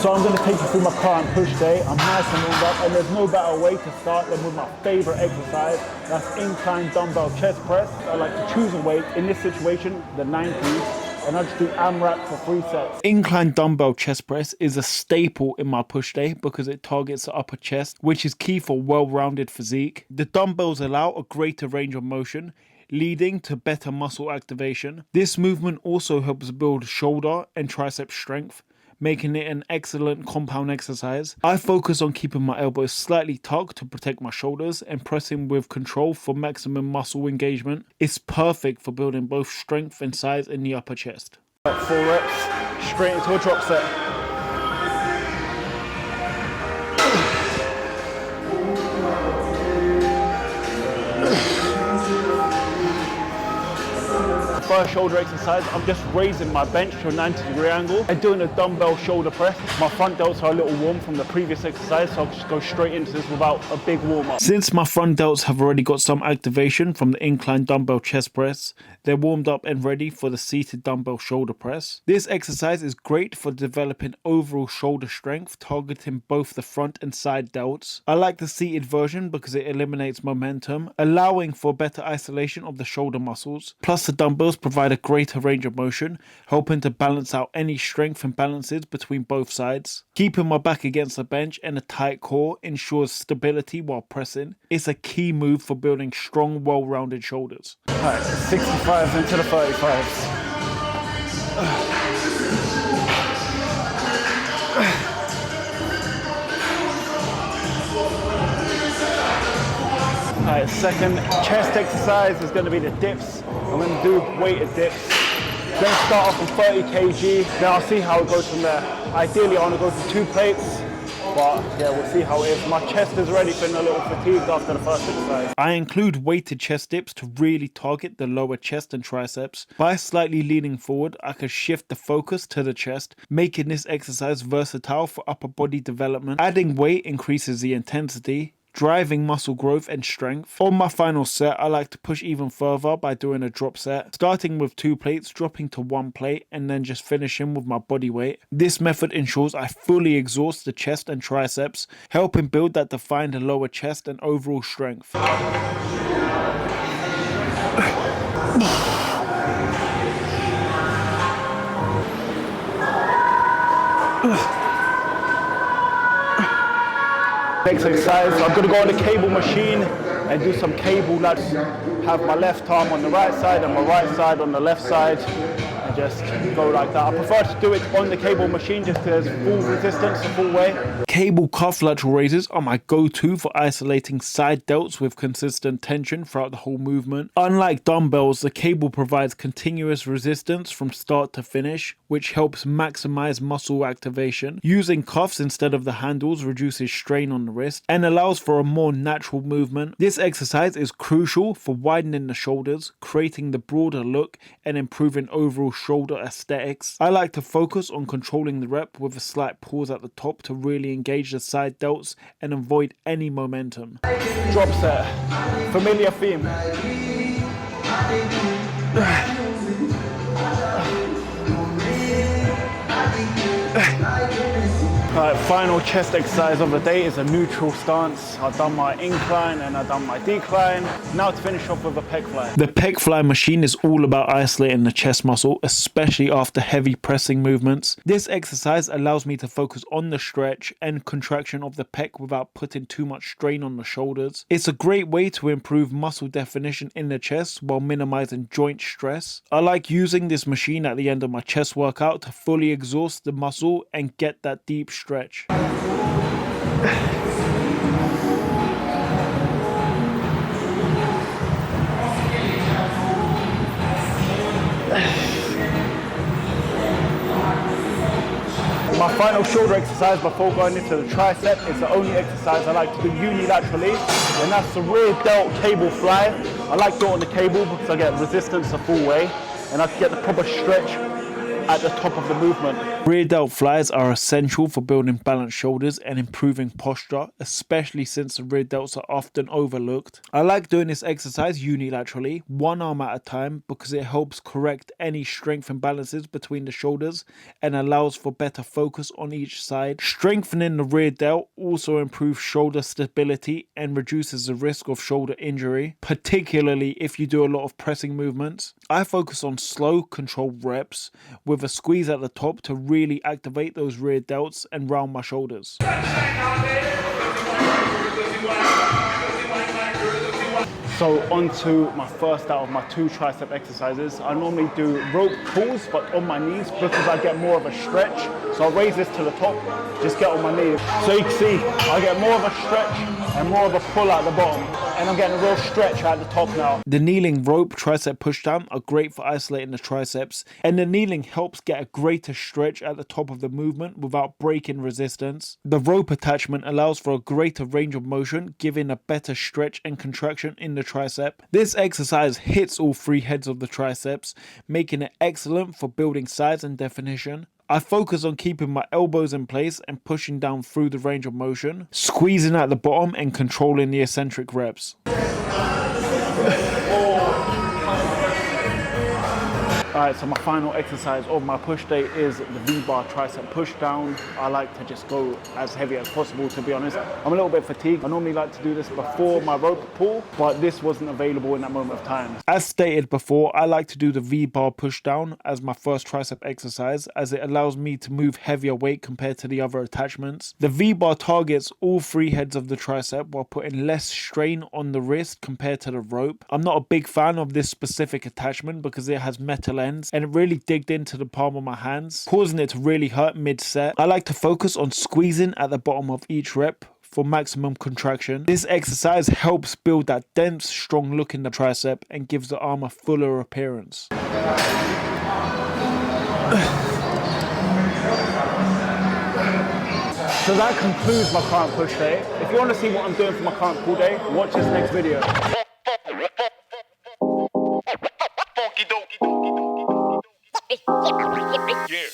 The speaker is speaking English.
So I'm going to take you through my current push day. I'm nice and warmed up, and there's no better way to start than with my favorite exercise. That's incline dumbbell chest press. I like to choose a weight, in this situation, the 90s, and I just do AMRAP for 3 sets. Incline dumbbell chest press is a staple in my push day because it targets the upper chest, which is key for well-rounded physique. The dumbbells allow a greater range of motion, leading to better muscle activation. This movement also helps build shoulder and tricep strength, making it an excellent compound exercise. I focus on keeping my elbows slightly tucked to protect my shoulders and pressing with control for maximum muscle engagement. It's perfect for building both strength and size in the upper chest. 4 reps, straight into a drop set. First shoulder exercise, I'm just raising my bench to a 90-degree angle and doing a dumbbell shoulder press. My front delts are a little warm from the previous exercise, so I'll just go straight into this without a big warm up. Since my front delts have already got some activation from the incline dumbbell chest press, they're warmed up and ready for the seated dumbbell shoulder press. This exercise is great for developing overall shoulder strength, targeting both the front and side delts. I like the seated version because it eliminates momentum, allowing for better isolation of the shoulder muscles. Plus the dumbbells provide a greater range of motion, helping to balance out any strength imbalances between both sides. Keeping my back against the bench and a tight core ensures stability while pressing. It's a key move for building strong, well-rounded shoulders. Alright, 65s into the 35s. Alright, second chest exercise is going to be the dips. I'm going to do weighted dips. Going to start off with 30 kg, then I'll see how it goes from there. Ideally I want to go for 2 plates, but yeah, we'll see how it is. My chest is already feeling a little fatigued after the first exercise. I include weighted chest dips to really target the lower chest and triceps. By slightly leaning forward, I can shift the focus to the chest, making this exercise versatile for upper body development. Adding weight increases the intensity, driving muscle growth and strength. On my final set, I like to push even further by doing a drop set, starting with 2 plates, dropping to 1 plate, and then just finishing with my body weight. This method ensures I fully exhaust the chest and triceps, helping build that defined lower chest and overall strength. Next exercise, I'm going to go on the cable machine and do some cable laterals. Have my left arm on the right side and my right side on the left side, and just go like that. I prefer to do it on the cable machine just because there's full resistance the full way. Cable cuff lateral raises are my go-to for isolating side delts with consistent tension throughout the whole movement. Unlike dumbbells, the cable provides continuous resistance from start to finish, which helps maximize muscle activation. Using cuffs instead of the handles reduces strain on the wrist and allows for a more natural movement. This exercise is crucial for widening the shoulders, creating the broader look and improving overall shoulder aesthetics. I like to focus on controlling the rep with a slight pause at the top to really engage the side delts and avoid any momentum. Drop set, familiar theme. Alright, final chest exercise of the day is a neutral stance. I've done my incline and I've done my decline. Now to finish off with a pec fly. The pec fly machine is all about isolating the chest muscle, especially after heavy pressing movements. This exercise allows me to focus on the stretch and contraction of the pec without putting too much strain on the shoulders. It's a great way to improve muscle definition in the chest while minimizing joint stress. I like using this machine at the end of my chest workout to fully exhaust the muscle and get that deep stretch. My final shoulder exercise before going into the tricep is the only exercise I like to do unilaterally, and that's the rear delt cable fly. I like doing it on the cable because I get resistance the full way and I get the proper stretch at the top of the movement. Rear delt flies are essential for building balanced shoulders and improving posture, especially since the rear delts are often overlooked. I like doing this exercise unilaterally, one arm at a time, because it helps correct any strength imbalances between the shoulders and allows for better focus on each side. Strengthening the rear delt also improves shoulder stability and reduces the risk of shoulder injury, particularly if you do a lot of pressing movements. I focus on slow, controlled reps with a squeeze at the top to really activate those rear delts and round my shoulders. So on to my first out of my 2 tricep exercises. I normally do rope pulls, but on my knees because I get more of a stretch. So I'll raise this to the top, just get on my knees. So you can see, I get more of a stretch and more of a pull at the bottom. And I'm getting a real stretch at the top now. The kneeling rope tricep pushdown are great for isolating the triceps. And the kneeling helps get a greater stretch at the top of the movement without breaking resistance. The rope attachment allows for a greater range of motion, giving a better stretch and contraction in the tricep. This exercise hits all 3 heads of the triceps, making it excellent for building size and definition. I focus on keeping my elbows in place and pushing down through the range of motion, squeezing at the bottom and controlling the eccentric reps. Alright, so my final exercise of my push day is the V-bar tricep push down. I like to just go as heavy as possible, to be honest. I'm a little bit fatigued. I normally like to do this before my rope pull, but this wasn't available in that moment of time. As stated before, I like to do the V-bar push down as my first tricep exercise, as it allows me to move heavier weight compared to the other attachments. The V-bar targets all 3 heads of the tricep while putting less strain on the wrist compared to the rope. I'm not a big fan of this specific attachment because it has metal ends and it really digged into the palm of my hands, causing it to really hurt mid-set. I like to focus on squeezing at the bottom of each rep for maximum contraction. This exercise helps build that dense, strong look in the tricep and gives the arm a fuller appearance. So that concludes my current push day. If you want to see what I'm doing for my current pull day, watch this next video. Yeah.